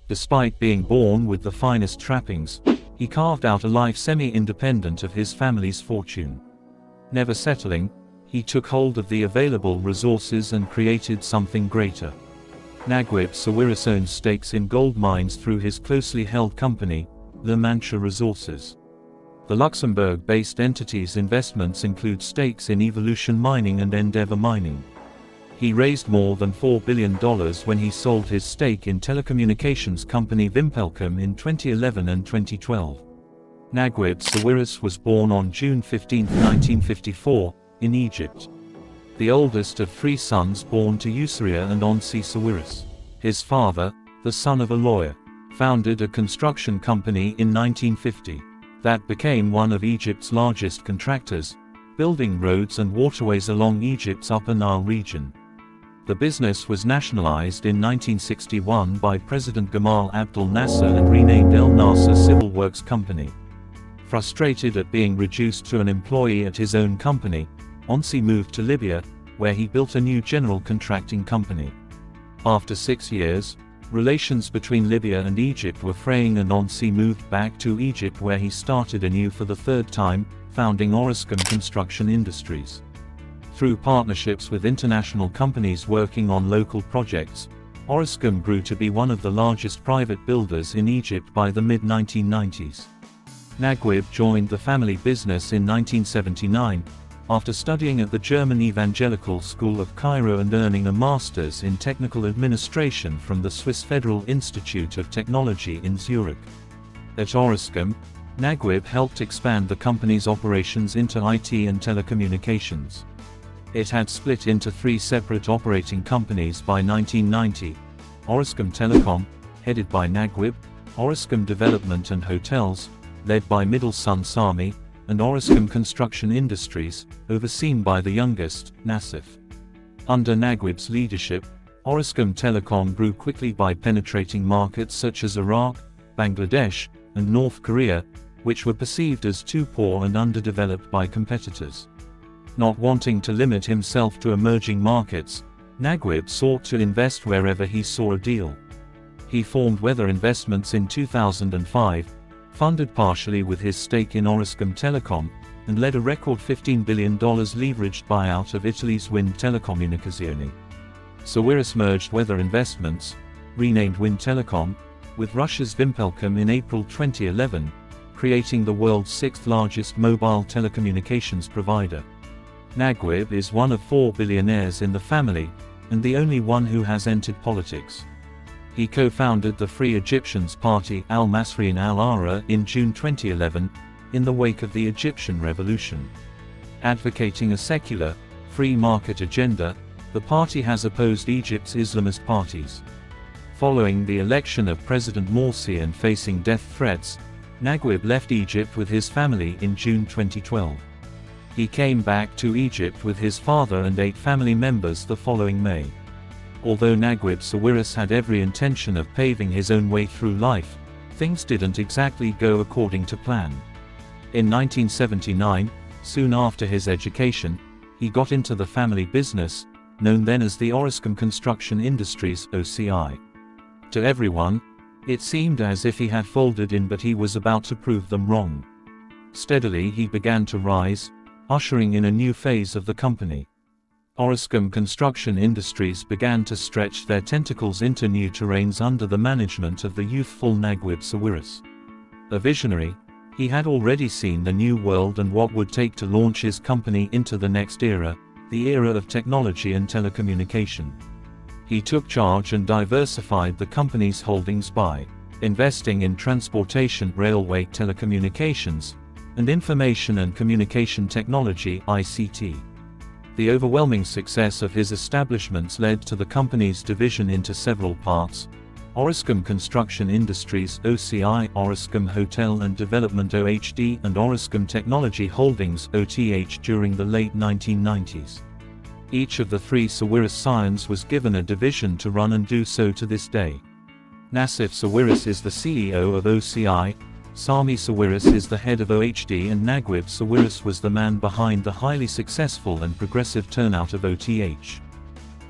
Despite being born with the finest trappings, he carved out a life semi-independent of his family's fortune. Never settling, he took hold of the available resources and created something greater. Naguib Sawiris owns stakes in gold mines through his closely held company, La Mancha Resources. The Luxembourg-based entity's investments include stakes in Evolution Mining and Endeavour Mining. He raised more than $4 billion when he sold his stake in telecommunications company Telecom in 2011 and 2012. Naguib Sawiris was born on June 15, 1954, in Egypt. The oldest of three sons born to Yusria and Onsi Sawiris. His father, the son of a lawyer, founded a construction company in 1950 that became one of Egypt's largest contractors, building roads and waterways along Egypt's Upper Nile region. The business was nationalized in 1961 by President Gamal Abdel Nasser and renamed El Nasser Civil Works Company. Frustrated at being reduced to an employee at his own company, Onsi moved to Libya, where he built a new general contracting company. After 6 years, relations between Libya and Egypt were fraying and Onsi moved back to Egypt, where he started anew for the third time, founding Orascom Construction Industries. Through partnerships with international companies working on local projects, Orascom grew to be one of the largest private builders in Egypt by the mid-1990s. Naguib joined the family business in 1979, after studying at the German Evangelical School of Cairo and earning a master's in technical administration from the Swiss Federal Institute of Technology in Zurich. At Orascom, Naguib helped expand the company's operations into IT and telecommunications. It had split into 3 separate operating companies by 1990: Orascom Telecom, headed by Naguib; Orascom Development and Hotels, led by middle son Samih; and Orascom Construction Industries, overseen by the youngest, Nassef. Under Naguib's leadership, Orascom Telecom grew quickly by penetrating markets such as Iraq, Bangladesh, and North Korea, which were perceived as too poor and underdeveloped by competitors. Not wanting to limit himself to emerging markets, Naguib sought to invest wherever he saw a deal. He formed Weather Investments in 2005, funded partially with his stake in Orascom Telecom, and led a record $15 billion leveraged buyout of Italy's Wind Telecomunicazioni. Sawiris merged Weather Investments, renamed Wind Telecom, with Russia's Telecom in April 2011, creating the world's 6th largest mobile telecommunications provider. Naguib is one of 4 billionaires in the family, and the only one who has entered politics. He co-founded the Free Egyptians Party Al-Masriin Al-Ara in June 2011, in the wake of the Egyptian Revolution. Advocating a secular, free market agenda, the party has opposed Egypt's Islamist parties. Following the election of President Morsi and facing death threats, Naguib left Egypt with his family in June 2012. He came back to Egypt with his father and 8 family members the following May. Although Naguib Sawiris had every intention of paving his own way through life, things didn't exactly go according to plan. In 1979, soon after his education, he got into the family business, known then as the Orascom Construction Industries (OCI). To everyone, it seemed as if he had folded in, but he was about to prove them wrong. Steadily he began to rise, ushering in a new phase of the company. Orascom Construction Industries began to stretch their tentacles into new terrains under the management of the youthful Naguib Sawiris. A visionary, he had already seen the new world and what would take to launch his company into the next era, the era of technology and telecommunication. He took charge and diversified the company's holdings by investing in transportation, railway, telecommunications, and information and communication technology (ICT). The overwhelming success of his establishments led to the company's division into several parts: Orascom Construction Industries (OCI), Orascom Hotel and Development (OHD), and Orascom Technology Holdings (OTH) during the late 1990s. Each of the 3 Sawiris scions was given a division to run and do so to this day. Nassef Sawiris is the CEO of OCI, Samih Sawiris is the head of OHD, and Naguib Sawiris was the man behind the highly successful and progressive turnout of OTH.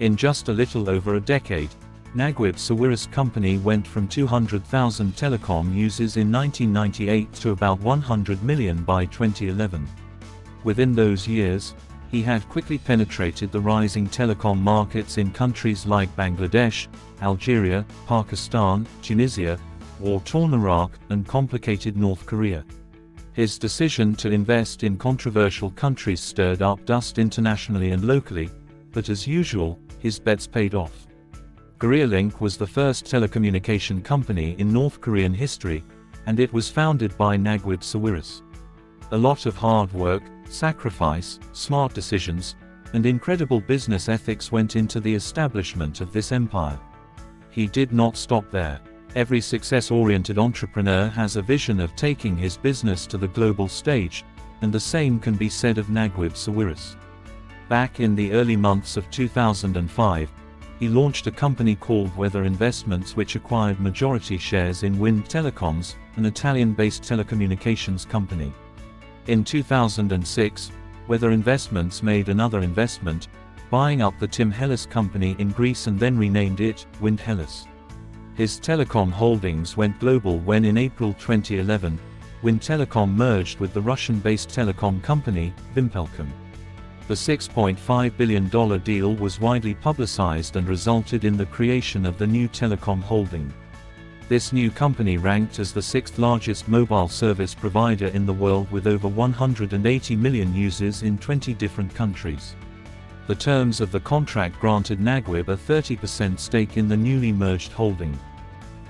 In just a little over a decade, Naguib Sawiris company went from 200,000 Telecom users in 1998 to about 100 million by 2011. Within those years, he had quickly penetrated the rising telecom markets in countries like Bangladesh, Algeria, Pakistan, Tunisia, war-torn Iraq, and complicated North Korea. His decision to invest in controversial countries stirred up dust internationally and locally, but as usual, his bets paid off. KoreaLink was the first telecommunication company in North Korean history, and it was founded by Naguib Sawiris. A lot of hard work, sacrifice, smart decisions, and incredible business ethics went into the establishment of this empire. He did not stop there. Every success-oriented entrepreneur has a vision of taking his business to the global stage, and the same can be said of Naguib Sawiris. Back in the early months of 2005, he launched a company called Weather Investments, which acquired majority shares in Wind Telecoms, an Italian-based telecommunications company. In 2006, Weather Investments made another investment, buying up the Tim Hellas company in Greece and then renamed it Wind Hellas. His telecom holdings went global when in April 2011, Wind Telecom merged with the Russian-based telecom company, Vimpelcom. The $6.5 billion deal was widely publicized and resulted in the creation of the new telecom holding. This new company ranked as the sixth largest mobile service provider in the world with over 180 million users in 20 different countries. The terms of the contract granted Naguib a 30% stake in the newly merged holding,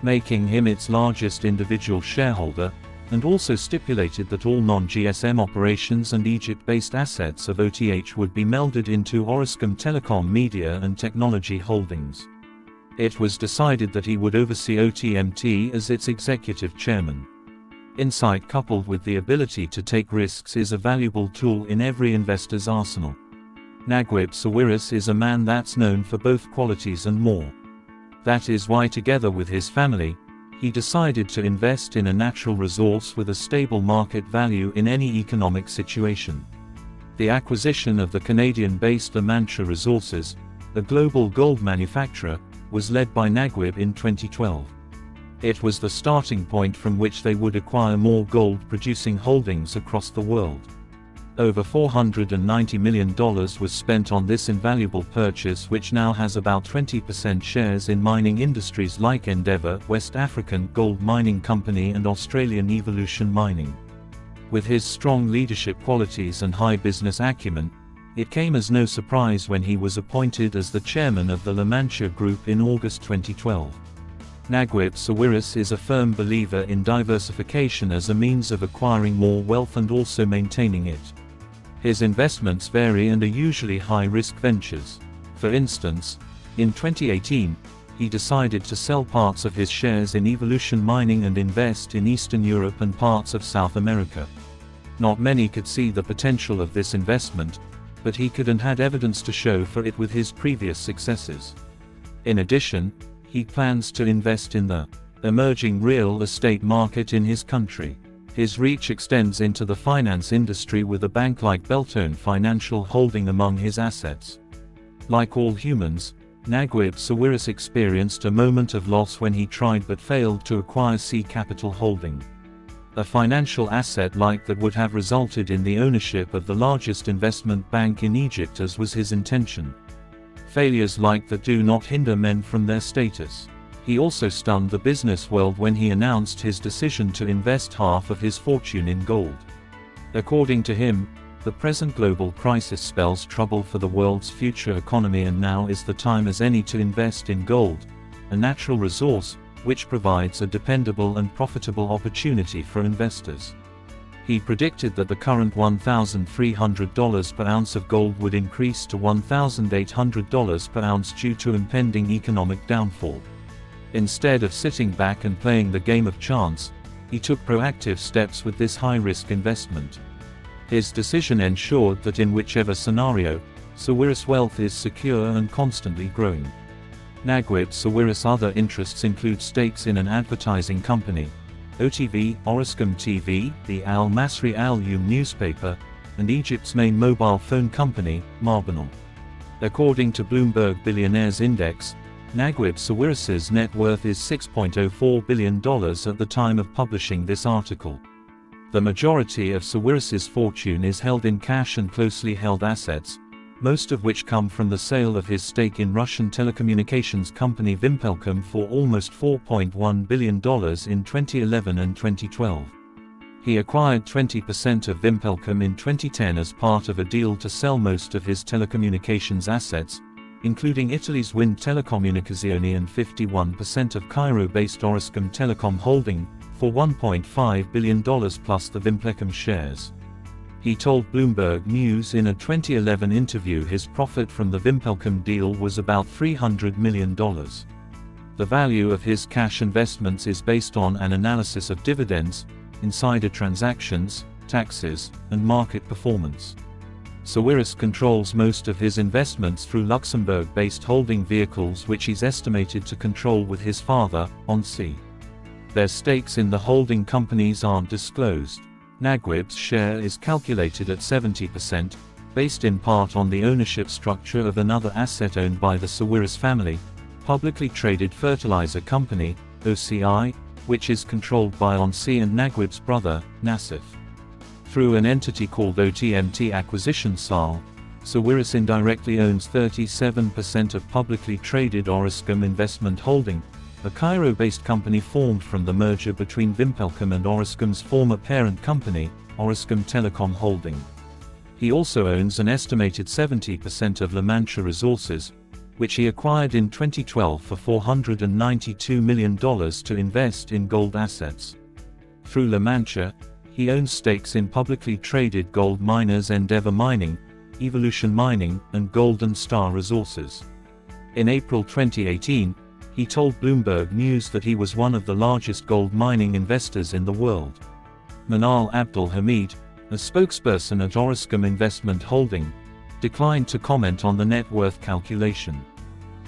making him its largest individual shareholder, and also stipulated that all non-GSM operations and Egypt-based assets of OTH would be melded into Orascom Telecom Media and Technology Holdings. It was decided that he would oversee OTMT as its executive chairman. Insight coupled with the ability to take risks is a valuable tool in every investor's arsenal. Naguib Sawiris is a man that's known for both qualities and more. That is why, together with his family, he decided to invest in a natural resource with a stable market value in any economic situation. The acquisition of the Canadian-based La Mancha Resources, a global gold manufacturer, was led by Naguib in 2012. It was the starting point from which they would acquire more gold-producing holdings across the world. Over $490 million was spent on this invaluable purchase, which now has about 20% shares in mining industries like Endeavour, West African Gold Mining Company and Australian Evolution Mining. With his strong leadership qualities and high business acumen, it came as no surprise when he was appointed as the chairman of the La Mancha Group in August 2012. Naguib Sawiris is a firm believer in diversification as a means of acquiring more wealth and also maintaining it. His investments vary and are usually high-risk ventures. For instance, in 2018, he decided to sell parts of his shares in Evolution Mining and invest in Eastern Europe and parts of South America. Not many could see the potential of this investment, but he could and had evidence to show for it with his previous successes. In addition, he plans to invest in the emerging real estate market in his country. His reach extends into the finance industry with a bank like Beltone Financial holding among his assets. Like all humans, Naguib Sawiris experienced a moment of loss when he tried but failed to acquire C Capital Holding, a financial asset like that would have resulted in the ownership of the largest investment bank in Egypt, as was his intention. Failures like that do not hinder men from their status. He also stunned the business world when he announced his decision to invest half of his fortune in gold. According to him, the present global crisis spells trouble for the world's future economy, and now is the time as any to invest in gold, a natural resource, which provides a dependable and profitable opportunity for investors. He predicted that the current $1,300 per ounce of gold would increase to $1,800 per ounce due to impending economic downfall. Instead of sitting back and playing the game of chance, he took proactive steps with this high-risk investment. His decision ensured that in whichever scenario, Sawiris' wealth is secure and constantly growing. Naguib Sawiris' other interests include stakes in an advertising company, OTV, Orascom TV, the Al Masri Al Yawm newspaper, and Egypt's main mobile phone company, Marbanel. According to Bloomberg Billionaire's index, Naguib Sawiris's net worth is $6.04 billion at the time of publishing this article. The majority of Sawiris's fortune is held in cash and closely held assets, most of which come from the sale of his stake in Russian telecommunications company Telecom for almost $4.1 billion in 2011 and 2012. He acquired 20% of Telecom in 2010 as part of a deal to sell most of his telecommunications assets, including Italy's Wind Telecomunicazioni and 51% of Cairo-based Orascom Telecom holding, for $1.5 billion plus the Telecom shares. He told Bloomberg News in a 2011 interview his profit from the Telecom deal was about $300 million. The value of his cash investments is based on an analysis of dividends, insider transactions, taxes, and market performance. Sawiris controls most of his investments through Luxembourg-based holding vehicles which he's estimated to control with his father, Onsi. Their stakes in the holding companies aren't disclosed. Naguib's share is calculated at 70%, based in part on the ownership structure of another asset owned by the Sawiris family, publicly traded fertilizer company, OCI, which is controlled by Onsi and Naguib's brother, Nassef. Through an entity called OTMT Acquisition SAL, Sawiris indirectly owns 37% of publicly traded Orascom Investment Holding, a Cairo-based company formed from the merger between Telecom and Orascom's former parent company, Orascom Telecom Holding. He also owns an estimated 70% of La Mancha Resources, which he acquired in 2012 for $492 million to invest in gold assets. Through La Mancha, he owns stakes in publicly traded gold miners Endeavour Mining, Evolution Mining, and Golden Star Resources. In April 2018, he told Bloomberg News that he was one of the largest gold mining investors in the world. Manal Abdul Hamid, a spokesperson at Orascom Investment Holding, declined to comment on the net worth calculation.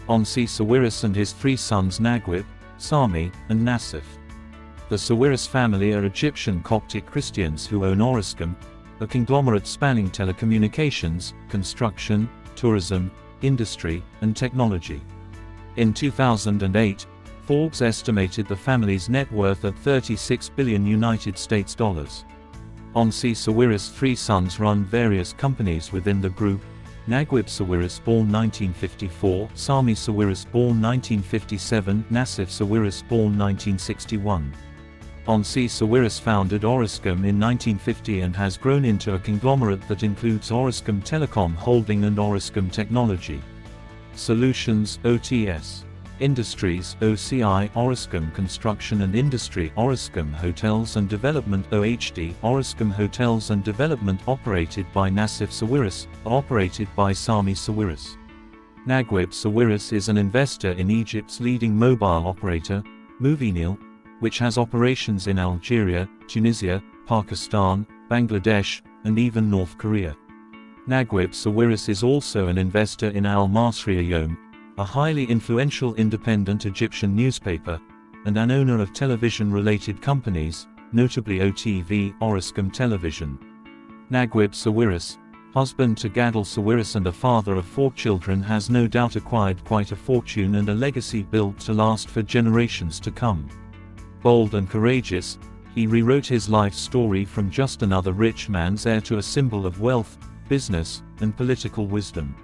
Onsi Sawiris and his three sons Naguib, Samih, and Nassef. The Sawiris family are Egyptian Coptic Christians who own Orascom, a conglomerate spanning telecommunications, construction, tourism, industry, and technology. In 2008, Forbes estimated the family's net worth at $36 billion United States dollars. Onsi Sawiris' three sons run various companies within the group: Naguib Sawiris born 1954, Samih Sawiris born 1957, Nassef Sawiris born 1961. Onsi Sawiris founded Orascom in 1950 and has grown into a conglomerate that includes Orascom Telecom Holding and Orascom Technology Solutions (OTS), Industries (OCI), Orascom Construction and Industry, Orascom Hotels and Development (OHD), Orascom Hotels and Development operated by Nassef Sawiris, operated by Samih Sawiris. Naguib Sawiris is an investor in Egypt's leading mobile operator, Movienil, which has operations in Algeria, Tunisia, Pakistan, Bangladesh, and even North Korea. Naguib Sawiris is also an investor in Al Masriya Yom, a highly influential independent Egyptian newspaper, and an owner of television-related companies, notably OTV, Orascom Television. Naguib Sawiris, husband to Gadel Sawiris and a father of 4 children, has no doubt acquired quite a fortune and a legacy built to last for generations to come. Bold and courageous, he rewrote his life story from just another rich man's heir to a symbol of wealth, business, and political wisdom.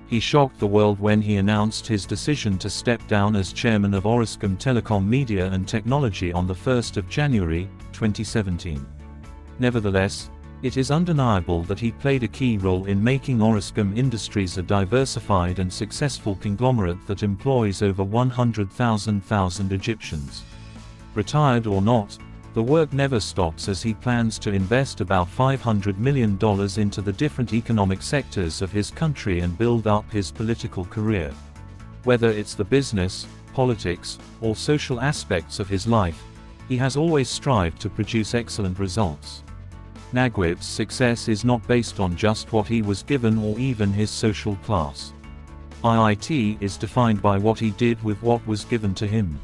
He shocked the world when he announced his decision to step down as chairman of Orascom Telecom Media and Technology on the 1st of January, 2017. Nevertheless, it is undeniable that he played a key role in making Orascom Industries a diversified and successful conglomerate that employs over 100,000 Egyptians. Retired or not, the work never stops as he plans to invest about $500 million into the different economic sectors of his country and build up his political career. Whether it's the business, politics, or social aspects of his life, he has always strived to produce excellent results. Naguib's success is not based on just what he was given or even his social class. IIT is defined by what he did with what was given to him.